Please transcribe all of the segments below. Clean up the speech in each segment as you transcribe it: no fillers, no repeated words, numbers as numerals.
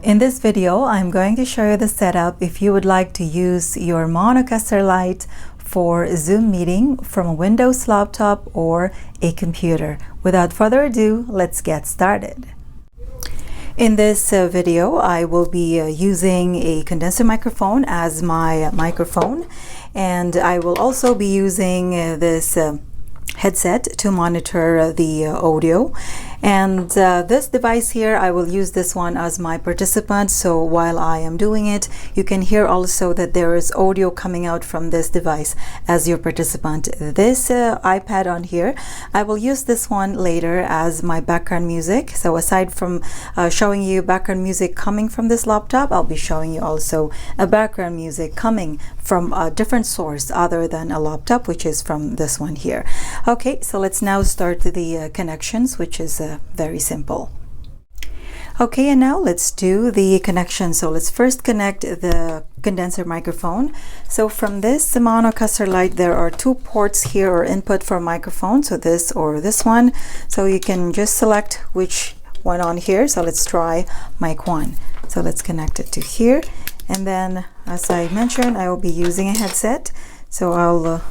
In this video, I'm going to show you the setup if you would like to use your Maonocaster Lite for Zoom meeting from a Windows laptop or a computer. Without further ado, let's get started. In this video, I will be using a condenser microphone as my microphone, and I will also be using this headset to monitor the audio. And this device here, I will use this one as my participant, so while I am doing it, you can hear also that there is audio coming out from this device as your participant. This iPad on here, I will use this one later as my background music. So aside from showing you background music coming from this laptop, I'll be showing you also a background music coming from a different source other than a laptop, which is from this one here. Okay, so let's now start the connections, which is very simple. Okay, and now let's do the connection. So let's first connect the condenser microphone. So from this Maonocaster Lite, there are two ports here or input for microphone, so this or this one. So you can just select which one on here. So let's try mic 1. So let's connect it to here, and then as I mentioned, I will be using a headset, so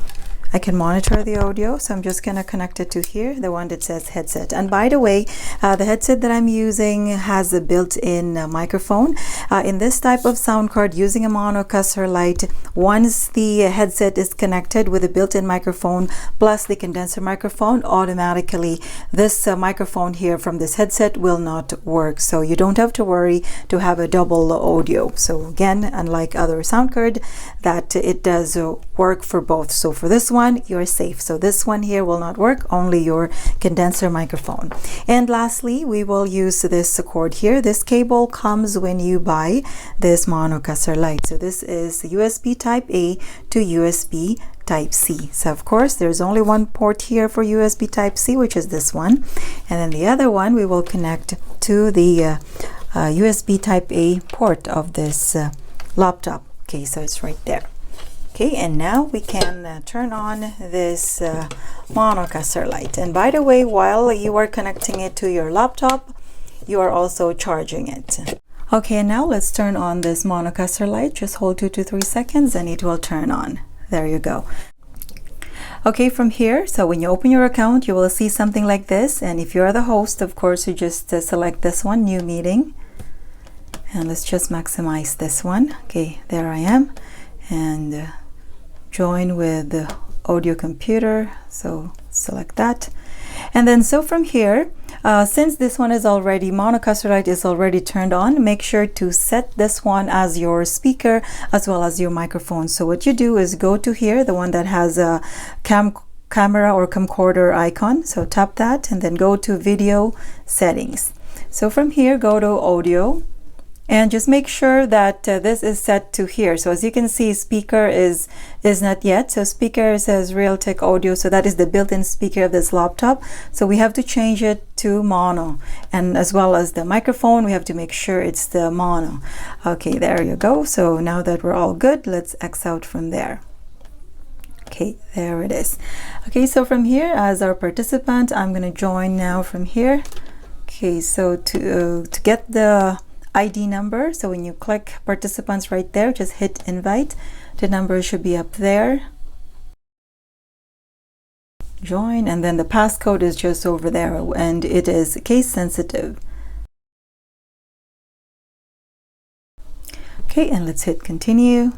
I can monitor the audio. So I'm just going to connect it to here, the one that says headset. And by the way, the headset that I'm using has a built-in microphone. In this type of sound card, using a Maonocaster Lite, once the headset is connected with a built-in microphone plus the condenser microphone, automatically this microphone here from this headset will not work. So you don't have to worry to have a double audio. So again, unlike other sound card, that it does work for both. So for this one, you're safe. So this one here will not work, only your condenser microphone. And lastly, we will use this cord here. This cable comes when you buy this Maonocaster Lite. So this is USB type A to USB type C. So of course there's only one port here for USB type C, which is this one, and then the other one we will connect to the USB type A port of this laptop. Okay, so it's right there. Okay, and now we can turn on this Maonocaster Lite. And by the way, while you are connecting it to your laptop, you are also charging it. Okay, and now let's turn on this Maonocaster Lite. Just hold 2 to 3 seconds and it will turn on. There you go. Okay, from here, so when you open your account, you will see something like this. And if you're the host, of course, you just select this one, new meeting. And let's just maximize this one. Okay, there I am. And join with the audio computer, so select that. And then so from here, since this one is already, Maonocaster Lite is already turned on, make sure to set this one as your speaker as well as your microphone. So what you do is go to here, the one that has a camera or camcorder icon, so tap that and then go to video settings. So from here, go to audio, and just make sure that this is set to here. So as you can see, speaker is not yet. So speaker says Realtek audio. So that is the built-in speaker of this laptop. So we have to change it to mono. And as well as the microphone, we have to make sure it's the mono. Okay, there you go. So now that we're all good, let's X out from there. Okay, there it is. Okay, so from here, as our participant, I'm going to join now from here. Okay, so to get the ID number, so when you click participants right there, just hit invite. The number should be up there. Join, and then the passcode is just over there, and it is case sensitive. Okay, and let's hit continue.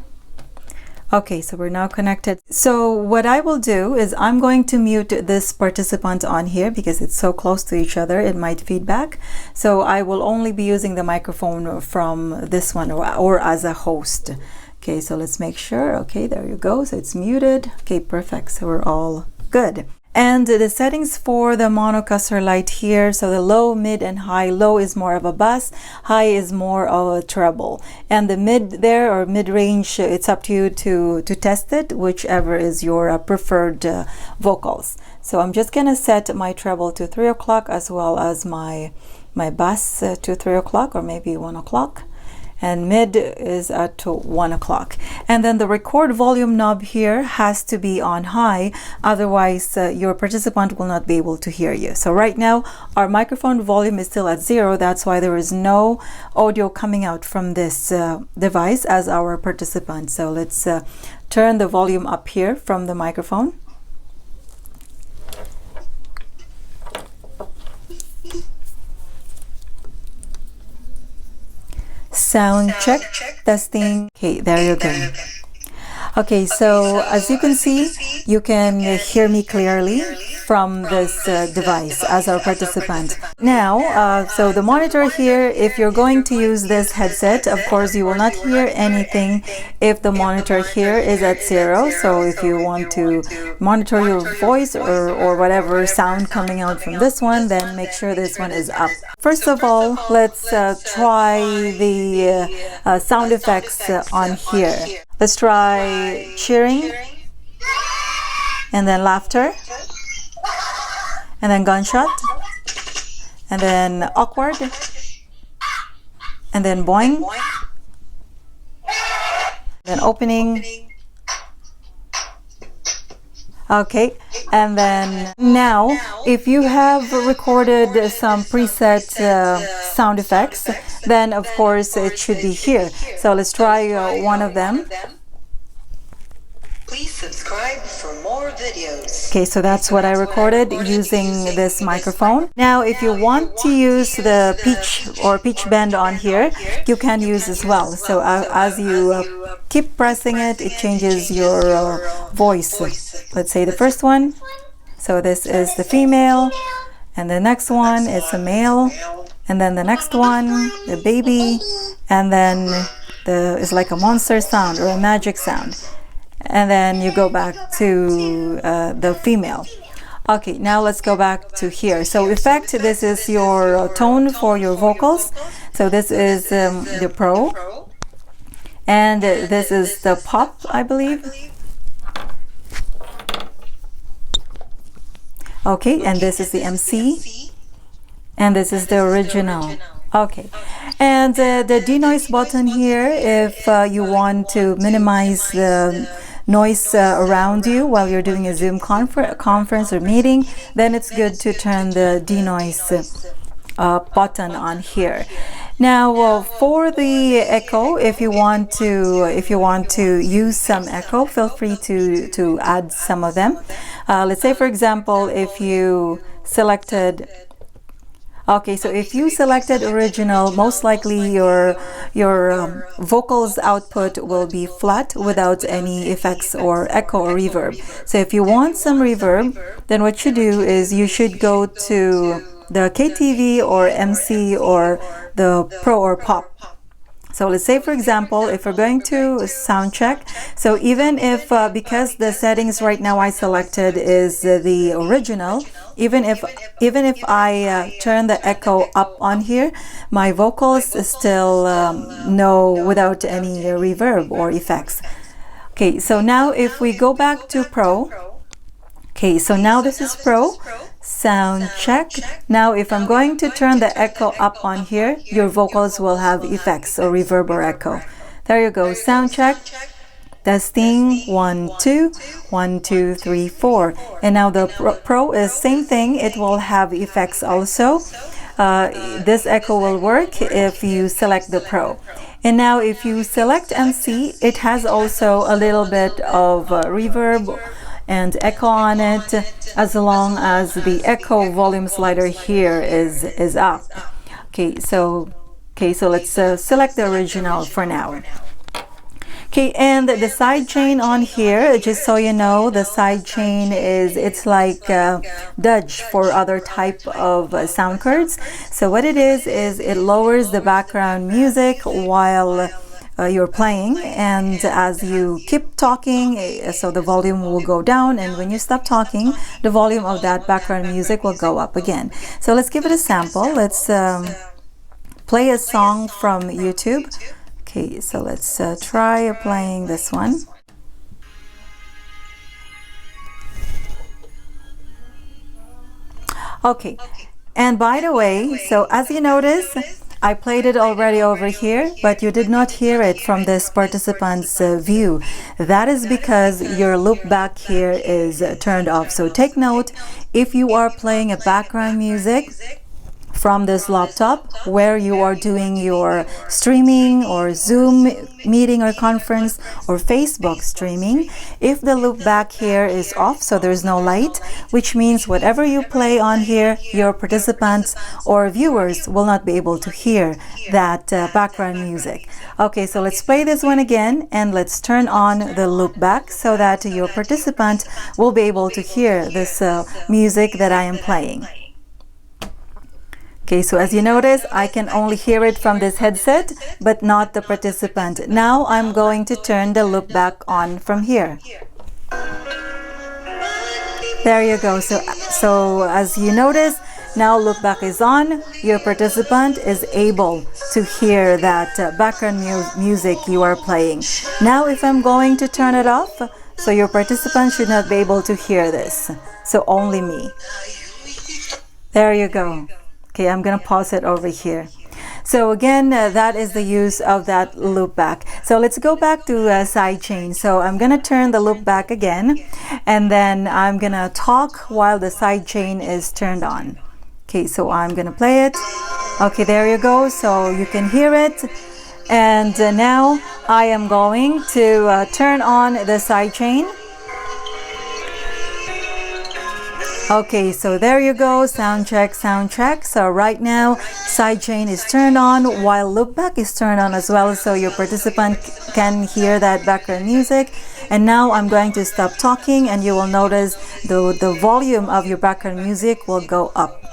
Okay, so we're now connected. So what I will do is I'm going to mute this participant on here because it's so close to each other, it might feedback. So I will only be using the microphone from this one or as a host. Okay, so let's make sure. Okay, there you go. So it's muted. Okay, perfect. So we're all good. And the settings for the Maonocaster Lite here, so the low, mid, and high. Low is more of a bass, high is more of a treble. And the mid there, or mid-range, it's up to you to test it, whichever is your preferred vocals. So I'm just gonna set my treble to 3 o'clock as well as my bass to 3 o'clock or maybe 1 o'clock. and mid is at 1 o'clock. And then the record volume knob here has to be on high, otherwise your participant will not be able to hear you. So right now our microphone volume is still at 0. That's why there is no audio coming out from this device as our participant. So let's turn the volume up here from the microphone. Sound check, testing. Okay, there you go. Okay, so as you can see, you can hear me clearly from this device as our participant. Now, so the monitor here, if you're going to use this headset, of course you will not hear anything if the monitor here is at 0. So if you want to monitor your voice or whatever sound coming out from this one, then make sure this one is up. First of all, let's try the sound effects on here. Let's try cheering, and then laughter, and then gunshot, and then awkward, and then boing, then opening. Okay, and then now if you have recorded some preset sound effects, then of course it should be here. So let's try one of them. Please subscribe for more videos. Okay, so that's what I recorded using this microphone. Now if you want to use the pitch or pitch bend on here, you can use as well. So as you keep pressing it, it changes your voice. Let's say the first one. So this is the female, and the next one is a male, and then the next one, the baby, and then is like a monster sound or a magic sound. And then you go back to the female. Okay, now let's go back to here. So effect, this is your tone for your vocals. So this is the Pro, and this is the Pop, I believe. Okay, and this is the MC, and this is the original. Okay, and the denoise button here, if you want to minimize the noise around you while you're doing a Zoom conference or meeting, then it's good to turn the denoise button on here. Now for the echo, if you want to use some echo, feel free to add some of them. Let's say for example, if you selected Okay, so if you selected original, most likely your vocals output will be flat without any effects or echo or reverb. So if you want some reverb, then what you do is you should go to the KTV or MC or the Pro or Pop. So let's say, for example, if we're going to sound check, so even if, because the settings right now I selected is the original, even if I turn the echo up on here, my vocals still know without any reverb or effects. Okay, so now if we go back to Pro, okay, so now this is Pro. Sound check. Now if I'm going to turn the echo up on here, your vocals will have effects or reverb or echo. There you go. Sound check. Testing. 1 2 1 2 3 4. And now the Pro is same thing. It will have effects also. This echo will work if you select the Pro. And now if you select MC, it has also a little bit of reverb and echo on it, as long as the echo volume slider here is up. Okay, so let's select the original for now. Okay, and the side chain on here, just so you know, the side chain it's like Dodge for other type of sound cards. So what it is it lowers the background music while you're playing, and as you keep talking, so the volume will go down, and when you stop talking, the volume of that background music will go up again. So let's give it a sample. Let's play a song from YouTube. Okay, so let's try playing this one. Okay, and by the way, so as you notice, I played it already over here, but you did not hear it from this participant's view. That is because your loopback here is turned off. So take note, if you are playing a background music from this laptop where you are doing your streaming or Zoom meeting or conference or Facebook streaming, if the loop back here is off, so there's no light, which means whatever you play on here, your participants or viewers will not be able to hear that background music. Okay, so let's play this one again and let's turn on the loop back so that your participant will be able to hear this music that I am playing. Okay, so as you notice, I can only hear it from this headset, but not the participant. Now I'm going to turn the loop back on from here. There you go. So as you notice, now loop back is on. Your participant is able to hear that background music you are playing. Now if I'm going to turn it off, so your participant should not be able to hear this. So only me. There you go. Okay, I'm gonna pause it over here. So again, that is the use of that loop back. So let's go back to sidechain. So I'm gonna turn the loop back again, and then I'm gonna talk while the sidechain is turned on. Okay, so I'm gonna play it. Okay, there you go. So you can hear it. And now I am going to turn on the sidechain. Okay, so there you go, sound check, sound check. So right now, sidechain is turned on while loopback is turned on as well, so your participant can hear that background music. And now I'm going to stop talking and you will notice the volume of your background music will go up.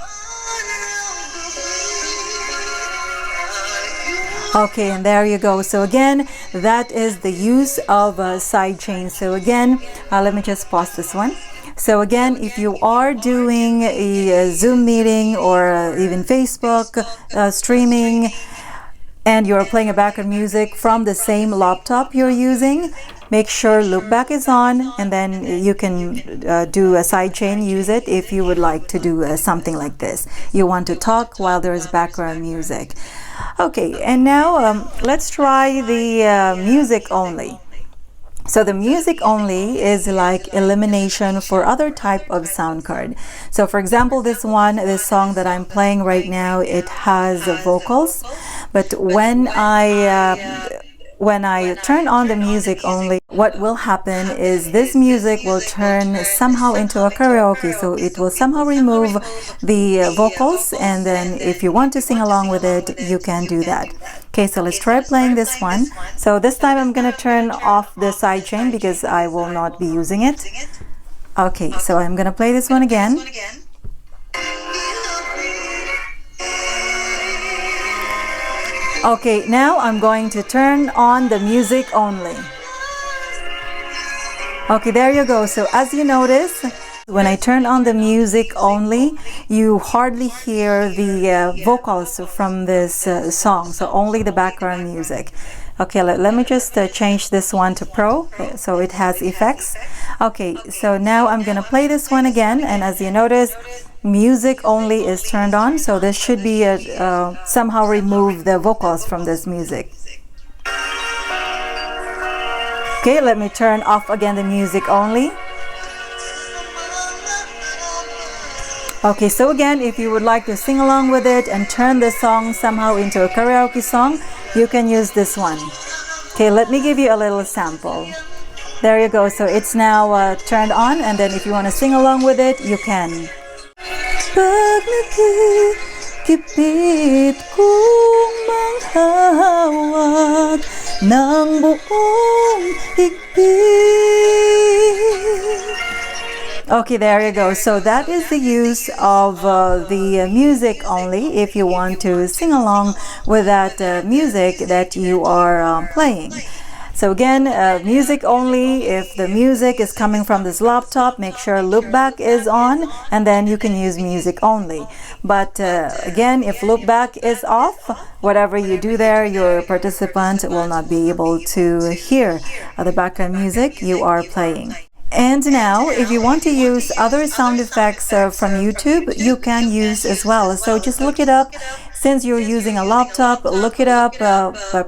Okay, and there you go. So again, that is the use of sidechain. So again, let me just pause this one. So again, if you are doing a Zoom meeting or even Facebook streaming and you're playing a background music from the same laptop you're using, make sure loopback is on, and then you can do a sidechain, use it if you would like to do something like this. You want to talk while there is background music. Okay, and now let's try the music only. So the music only is like elimination for other type of sound card. So for example, this song that I'm playing right now, it has vocals, but when I turn on the music only, what will happen is this music will turn somehow into a karaoke. So it will somehow remove the vocals, and then if you want to sing along with it, you can do that. Okay, so let's try playing this one. So this time I'm going to turn off the sidechain because I will not be using it. Okay, so I'm going to play this one again. Okay, now I'm going to turn on the music only. Okay, there you go. So as you notice, when I turn on the music only, you hardly hear the vocals from this song, so only the background music. Okay, let me just change this one to Pro, so it has effects. Okay, so now I'm gonna play this one again, and as you notice, music only is turned on, so this should be somehow remove the vocals from this music. Okay, let me turn off again the music only. Okay, so again, if you would like to sing along with it and turn the song somehow into a karaoke song, you can use this one. Okay, let me give you a little sample. There you go. So it's now turned on, and then if you want to sing along with it, you can. Pag nakikipit kong manghawak ng buong higpit. Okay, there you go. So that is the use of the music only if you want to sing along with that music that you are playing. So again, music only, if the music is coming from this laptop, make sure loopback is on, and then you can use music only. But again, if loopback is off, whatever you do there, your participant will not be able to hear the background music you are playing. And now, if you want to use other sound effects from YouTube, you can use as well. So just look it up. Since you're using a laptop, look it up,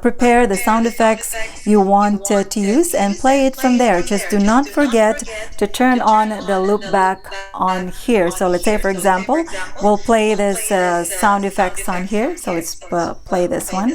prepare the sound effects you want to use and play it from there. Just do not forget to turn on the loop back on here. So let's say, for example, we'll play this sound effects on here. So let's play this one.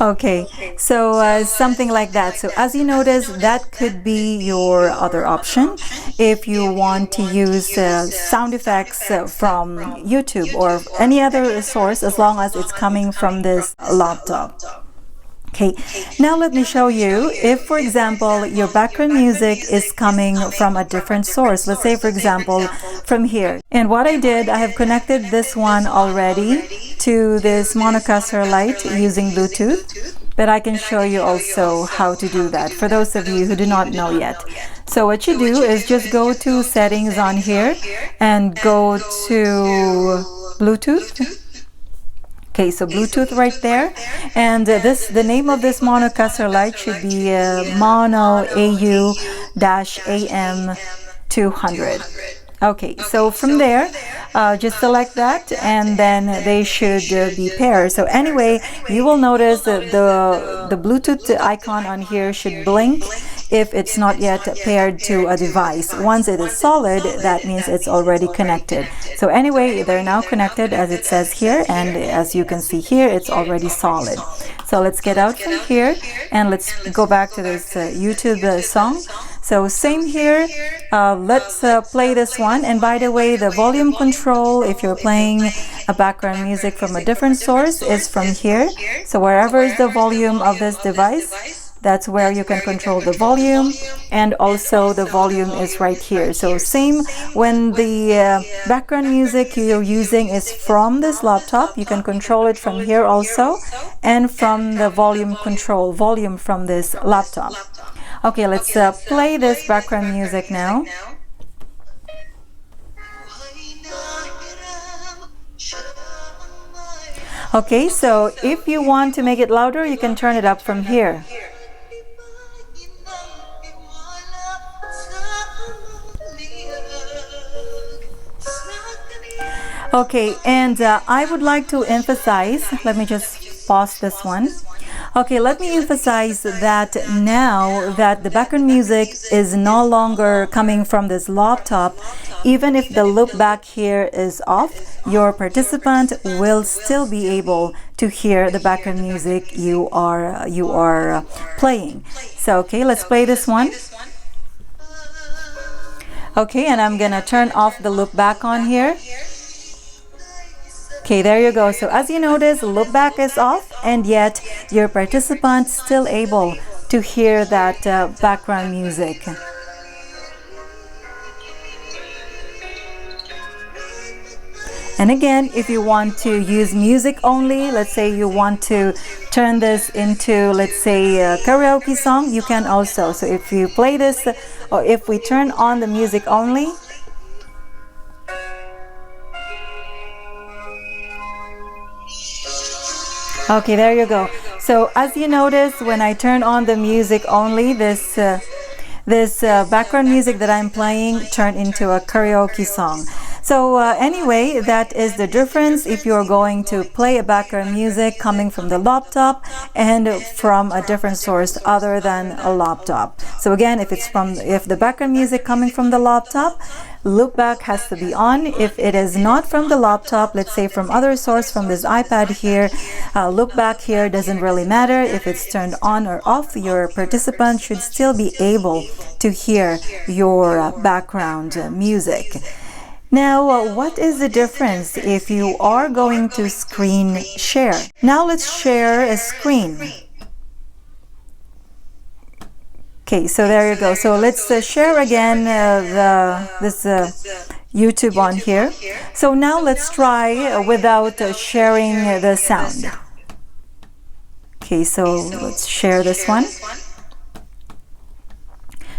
Okay, so something like that. So as you notice, that could be your other option if you want to use sound effects from YouTube or any other source, as long as it's coming from this laptop. Okay, now let me show you if, for example, your background music is coming from a different source. Let's say, for example, from here. And what I did, I have connected this one already to this Maonocaster Lite using Bluetooth, but I can show you also how to do that for those of you who do not know yet. So what you do is just go to settings on here and go to Bluetooth. Okay, so Bluetooth right there, and the name of this Maonocaster Lite should be Maono AU-AM 200. Okay, so from there, just select that, and then they should be paired. So anyway, you will notice that the Bluetooth icon on here should blink if it's not yet paired to a device. Once it is solid, that means it's already connected. So anyway, they're now connected as it says here, and as you can see here, it's already solid. So let's get out from here and let's go back to this YouTube song. So same here, let's play this one. And by the way, the volume control, if you're playing a background music from a different source, is from here. So wherever is the volume of this device, that's where you can control the volume, and also the volume is right here. So same when the background music you're using is from this laptop, you can control it from here also, and from the volume control, volume from this laptop. Okay, let's play this background music now. Okay, so if you want to make it louder, you can turn it up from here. Okay, and I would like to emphasize, let me just pause this one. Okay, let me emphasize that now that the background music is no longer coming from this laptop, even if the loop back here is off, your participant will still be able to hear the background music you are playing. So okay, let's play this one. Okay, and I'm gonna turn off the loop back on here. Okay, there you go. So as you notice, loop back is off, and yet your participant still able to hear that background music. And again, if you want to use music only, let's say you want to turn this into, let's say, a karaoke song, you can also. So if you play this, or if we turn on the music only, okay, there you go. So as you notice, when I turn on the music only, this background music that I'm playing turned into a karaoke song. So anyway, that is the difference if you're going to play a background music coming from the laptop and from a different source other than a laptop. So again, if the background music coming from the laptop, loopback has to be on. If it is not from the laptop, let's say from other source, from this iPad here, loopback here doesn't really matter. If it's turned on or off, your participant should still be able to hear your background music. Now, what is the difference if you are going to screen share? Now let's share a screen. Okay, so there you go. So let's share again this YouTube on here. So now let's try without sharing the sound. Okay, so let's share this one.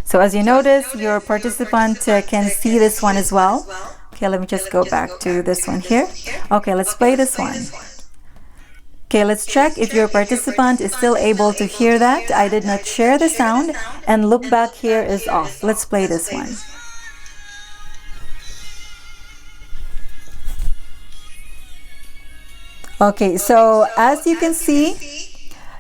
So So as you notice, your participant can see this one as well. Okay, let me just go back to this one here. Okay, let's play this one. Okay, let's check if your participant is still able to hear that. I did not share the sound, and loop back here is off. Let's play this one. Okay, so as you can see,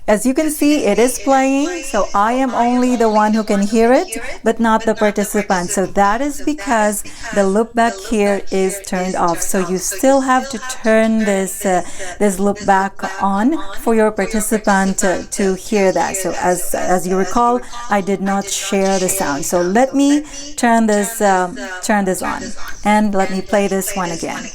it is playing. So I am only the one who can hear it, but not the participant. So that is because the loop back here is turned off. So you still have to turn this loop back on for your participant to hear that. So as you recall, I did not share the sound. So let me turn this on, and let me play this one again.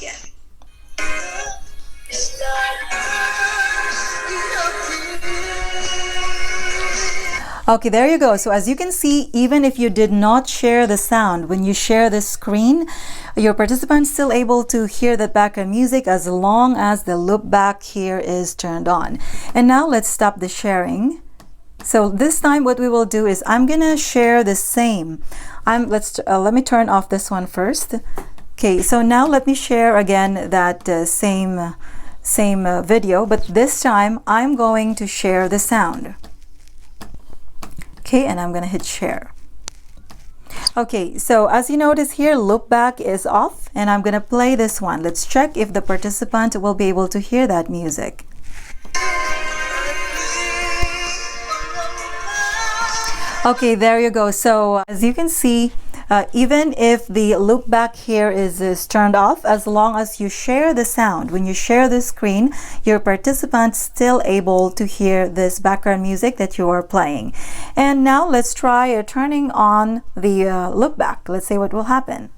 Okay, there you go. So as you can see, even if you did not share the sound, when you share the screen, your participant is still able to hear the background music as long as the loop back here is turned on. And now let's stop the sharing. So this time what we will do is I'm gonna share the same. Let me turn off this one first. Okay, so now let me share again that same video, but this time I'm going to share the sound. Okay, and I'm gonna hit share. Okay, so as you notice here, loop back is off, and I'm gonna play this one. Let's check if the participant will be able to hear that music. Okay, there you go. So as you can see, even if the loop back here is turned off, as long as you share the sound, when you share the screen, your participant's still able to hear this background music that you are playing. And now let's try turning on the loop back. Let's see what will happen.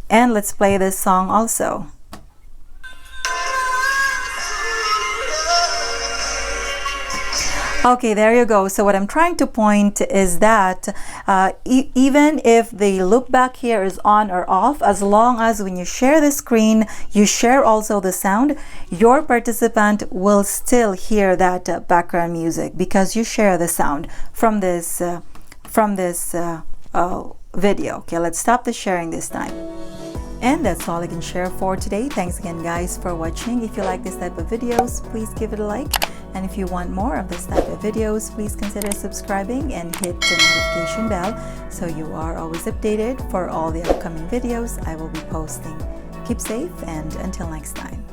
And let's play this song also. Okay, there you go. So what I'm trying to point is that even if the loop back here is on or off, as long as when you share the screen, you share also the sound, your participant will still hear that background music because you share the sound from this video. Okay, let's stop the sharing this time. And that's all I can share for today. Thanks again, guys, for watching. If you like this type of videos, please give it a like. And if you want more of this type of videos, please consider subscribing and hit the notification bell so you are always updated for all the upcoming videos I will be posting. Keep safe, and until next time.